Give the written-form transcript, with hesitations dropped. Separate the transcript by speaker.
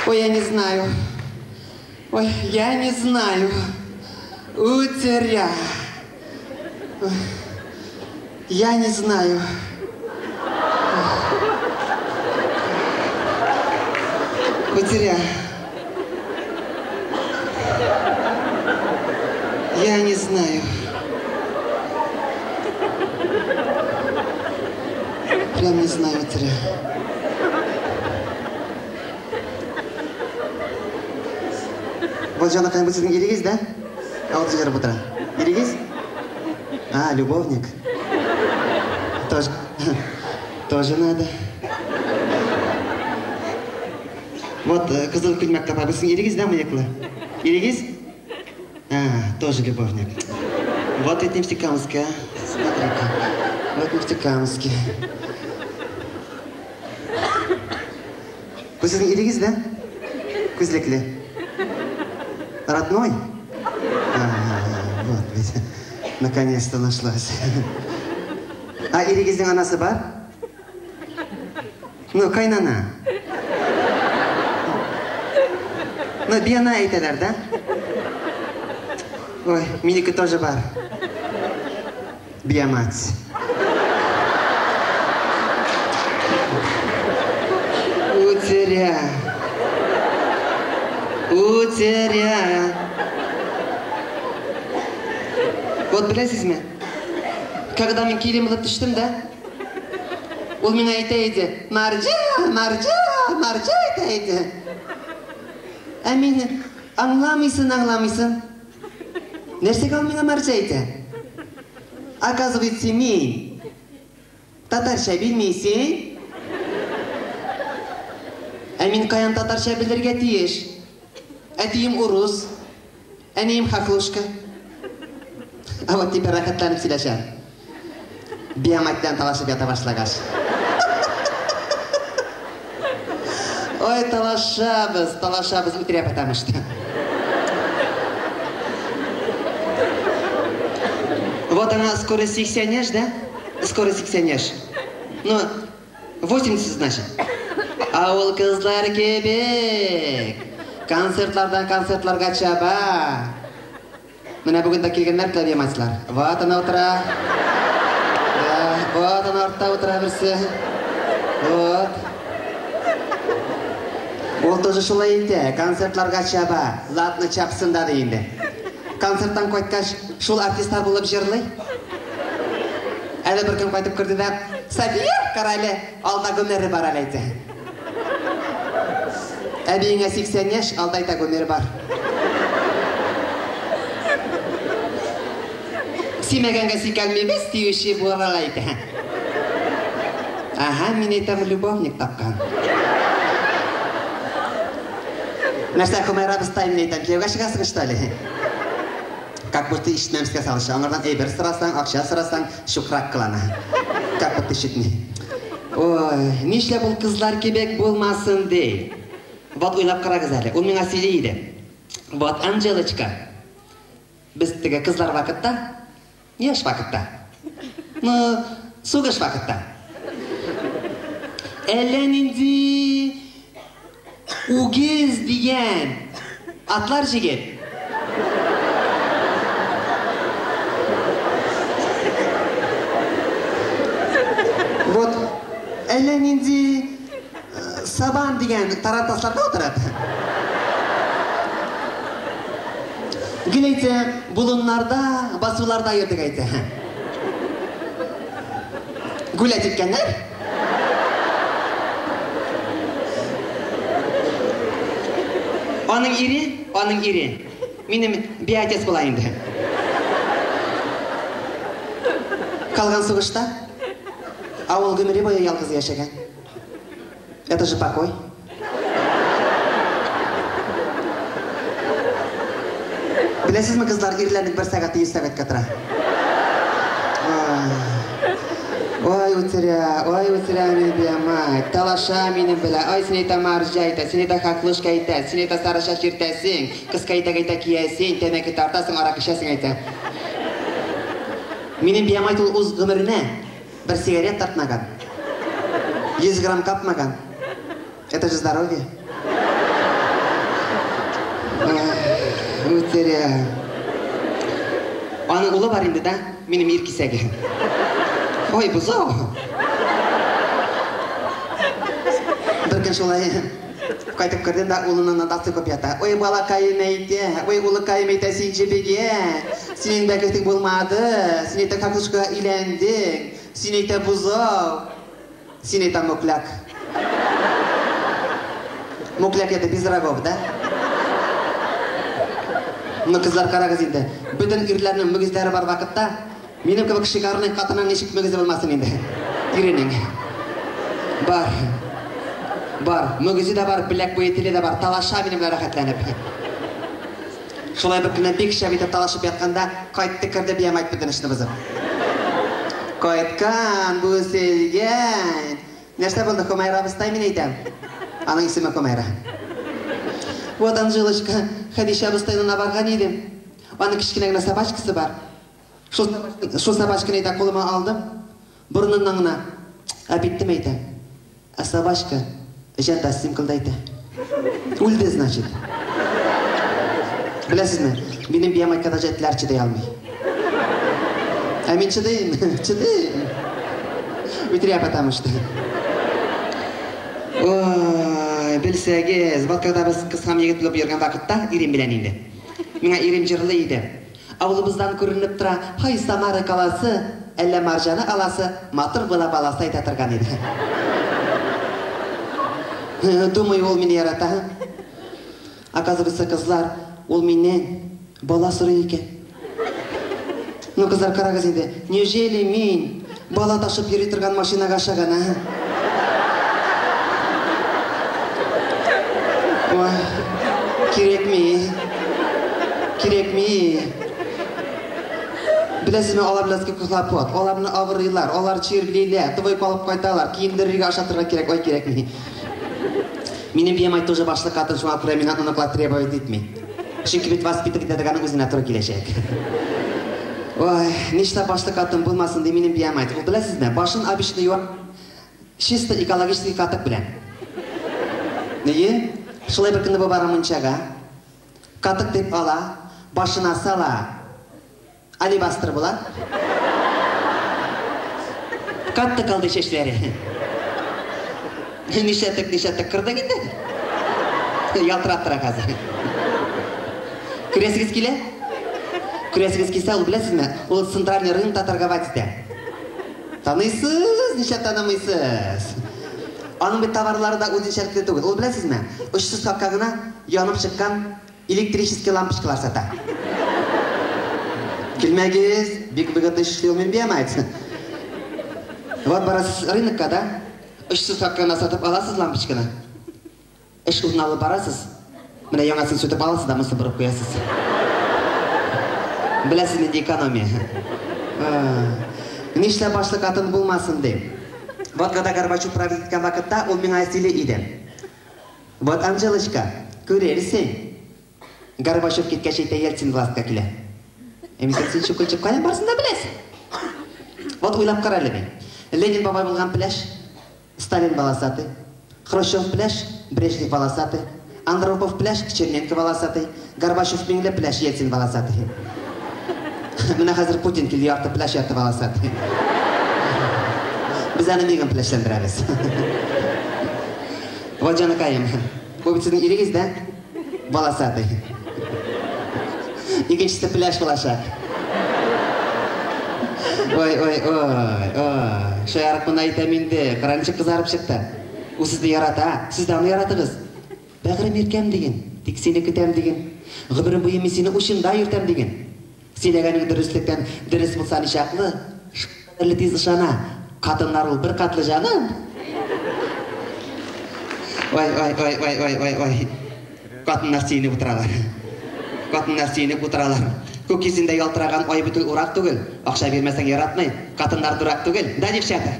Speaker 1: Ой, я не знаю. Ой, я не знаю. Утеря. Я не знаю. Утеря. Я не знаю. Прям не знаю, утеря. Вот же она как-нибудь с Иригиз, да? А вот жер бутра. Иригиз? А, любовник. Тоже надо. Вот, кызыл күлмәк тапа. Бізің Иригиз, да, мыяклы? Иригиз? А, тоже любовник. Вот ведь Нефтекамский, а? Смотри-ка. Вот Нефтекамский. Бізің Иригиз, да? Күзлеклі. Родной? Вот ведь. Наконец-то нашлась. А Иригиздің анасы бар? Ну, кайнана. Ну, бияна айталар, да? Ой, менікі тоже бар. Биямать. Утеря. Утеря. Вот білесіз ме? Когда мен келем қылып түштім, да? Ол мен айтайды, Маржа, Маржа, Маржа айтайды. А мені аңламайсың. Нәрсеге ол мені Маржа айтады? Оказывается, мен татарша білмейсің. А мен қаян татарша білдерге тиеш. Әтейім урус, әнейім хақлушка. А вот теперь рахаттанып сөйлешер. Бияматтан талашып ята башлагаш. Ой, талашабыз, утря потому что. Вот она скоро 80, да? Скоро 80. Ну, 80 значит. А ол кызлар кебек. Концертларга чаба. Мына бүгінді келгендер клавиаматчылар. Вот она утра. Да, вот она ортта утра бірсі. Вот. Ол тоже шулай енді. Концертларга чаба. Латны чапсында дейінді. Концерттан қойткаш, шул артисттар болып жерлай. Әлі бір күн қойтып көрді да, Сабир қарайлы, алда көмері бар әлейді. Әбейіңе 80 яш, алдайта көмері бар. Симегенге сикәлмебес, тиюші болалайды. Ага, мен айтам любовник тапқан. Нәрсе көмері бұстайын айтам, кеуге шығасың что ли? Как будто ішінемізге салышы. Аңырдан әйбір сұрасаң, ақша сұрасаң, шуқырақ қылана. Как будто ішітіне. Ой, нешле бұл қызлар кебек болмасын дей. Вот ойлап қарағыз әлі. Ол мен әселейді. Вот Анжелочка. Біз тігі қызлар вақытта, еш вақытта. Ну, суғыш вақытта. Әләнінді угез деген атлар жеген. Вот, әләнінді сабан деген таратасларда отырады. Гілейті бұлынларда, басуларда ердік айты. Гүлә теткенлер? Оның ири. Менің биатес болайынды. Қалған сұғышта, ауыл көмірі бойы ялғыз яшаған. Это же покой. Білесіз ме қызлар, ирлердің 1 сағат 100 сағат қатыра. Ой, утеря мен бияма. Талаша менің білі. Ой, сен ета маржа айта, сен ета хақлышка айта, сен ета сарыша шертәсің, қысқа айта киясың, тәмәкі тартасың, арақ ішесің айта. Менің бияма айтыл ұз ғымырына 1 сигарет тартмаған. 100 грамм капмаған. Это же здоровье. Серия. Аның ұлы бар енді да, менің еркесеге. Ой, бұзау. Бірген шолай қайтып көрден да ұлынан адасы көп ята. Ой, бала қайым әйте, ой, ұлы қайым әйте сен жебеге. Сенен бәкетің болмады, сен әйті қақышқа үйләндің, сен әйті бұзау, сен әйті мұқляк. Мұқляк еді без рогов, да? Мұны қызлар қарағыз енді. Бүтін үрлерінің мүгіздері бар вақытта, менің көбі кішіғарының қатынан ешік мүгізі болмасын енді. Үйренің. Бар. Мүгізі де бар, білек бойы тілі де бар. Талаша менімle рахатланып. Шолай бір күні бек шабетіп талашып ятқанда, қайтты кірді бейім айт бүтін ішіні бұзып. Қайтқан, бұселген. Нәрсе болды, Комайра бұстай мен ейтем. Аның есімі Комайра. Одан жылышқа Хадиша бұстайнына барған едім. Оның кішкенегіне собачкасы бар. Шо собачканы да қолыма алдым. Бұрыныңына әбеттім әйті. А собачка жанда сымкылдайды. Өлді, значит. Білесіз ме? Менің бейім айтқада жәттілер чыдай алмай. А мен чыдайым. Өтірия потому что. Ой, білсегіз, бұл когда біз қысқам егіт болып ерген вақытта ирем білен еді. Меңа ирем жырлы еді. Ауылымыздан көрініп тұра, хай Самары қаласы, әлі Маржаны аласы, матыр бұла баласы айта тұрған еді. Думай, ол мені ярата. Оказывается, қызлар, ол менен бала сұры екен. Ну, қызлар қарағыз еді, неужели мен бала ташып ері тұрған машинаға шағана? Ой, керек ме? Білесіз ме, олар білеске күхлапот, оларны авырыйлар, олар чирлейлер, тұвай қалып қайталар, кейіндеріге ашатырға керек, ой керек ме? Менің бейім айтты уже башлық атын шуға преминат ұнықла требовать етмей. Çünkü бет воспитывать дедіғаны өзіне тұры келешек. Ой, нешті башлық атын болмасын де менің бейім айтты. Ол білесіз ме, башын обычный юар, чисто экологический қатық білен. Неге? Шылай бір күнді бара мұншаға, қатық деп ала, башына сала, алибастыр бұла. Қатты қалды шешлері. Нешеттік кірді кенді? Ялтыраттыра қазір. Күресігіз келе? Күресігіз келсе, ол білесіз ме? Ол центральный рынокта торговать. Танысыз, неше танымайсыз. Аның бет товарлары да өзіншелікті түгіл. Ол білесіз ме? 300 қаққағына янып шыққан электрический лампочкалар сата. Келмегіз, бек-бегітті шішлеумен беймайды. Вот барасыз рынокқа да, 300 қаққағына сатып аласыз лампочканы. 3 ұзыналы барасыз, міне яңасын сөтіп аласыз да мұсы бұрып қоясыз. Білесіз менде экономия. Нешті башлық атын болмасын дейм. Вот когда Горбачев правил еткен вақытта, ол мен айсиле еді. Вот Анжелочка, көрерсің. Горбачев кеткенше Ельцин властқа келе. Сен шөкілчіп қайын барсың да білесің. Вот ойлап қарайлы мен. Ленин бабай болған пляж, Сталин баласаты. Хрущев пляж, Брежнев баласаты. Андропов пляж, Черненко баласаты. Горбачев менгле пляж, Ельцин баласаты. Мына қазір Путин келді ярты пляж ярты баласаты. Біз әні меген пляжлендіреміз. Вот жанықайым. Бұл бітсіздің ерегіз, да? Баласаты. Екіншісі пляж балашақ. Ой. Шай арық мұны айтаменді. Қараншы қызарып шықты. Ол сізді ярата. Сізді аны яратығыз. Бәғірім еркем деген. Тек сені күтем деген. Ғыбырым бұйым мен сені ұшында ертем деген. Селегенің дұрыстықтан дұрыс болсаны шақлы. Шыққырлы тезі шана. Қатынлар ол бір қатлы жаным. Ой. Қатынлар сені бұтыралар. Көк кезінде ялтыраған ой бүті ұрақ түгіл. Ақша бермесең яратмай. Қатындар дұрақ түгіл. Да, девчата?